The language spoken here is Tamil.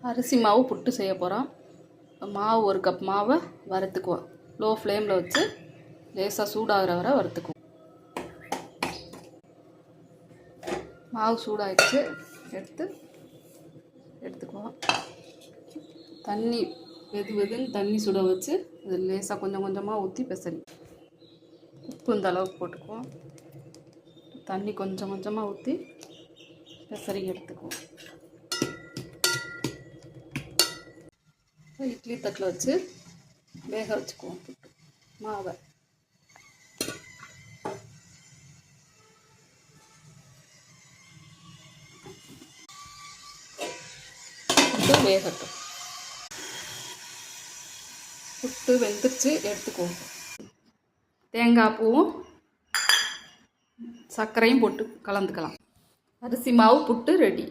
அரிசி மாவு புட்டு செய்ய போகிறோம். மாவு 1 கப் மாவை வறுத்துக்குவோம். லோ ஃப்ளேமில் வச்சு லேசாக சூடாகிற வரை வறுத்துக்குவோம். மாவு சூடாகிடுச்சு, எடுத்துக்குவோம். தண்ணி வெதுன்னு தண்ணி சுட வச்சு அது லேசாக கொஞ்சம் கொஞ்சமாக ஊற்றி பெசரி. உப்பு இந்த அளவுக்கு போட்டுக்குவோம். தண்ணி கொஞ்சம் கொஞ்சமாக ஊற்றி பெசரி எடுத்துக்குவோம். இட்லி தட்டில் வச்சு வேக வச்சுக்குவோம் புட்டு மாவை. புட்டு வேகட்டும். புட்டு வெந்துருச்சு, எடுத்துக்குவோம். தேங்காய் பூவும் சர்க்கரையும் போட்டு கலந்துக்கலாம். அரிசி மாவு புட்டு ரெடி.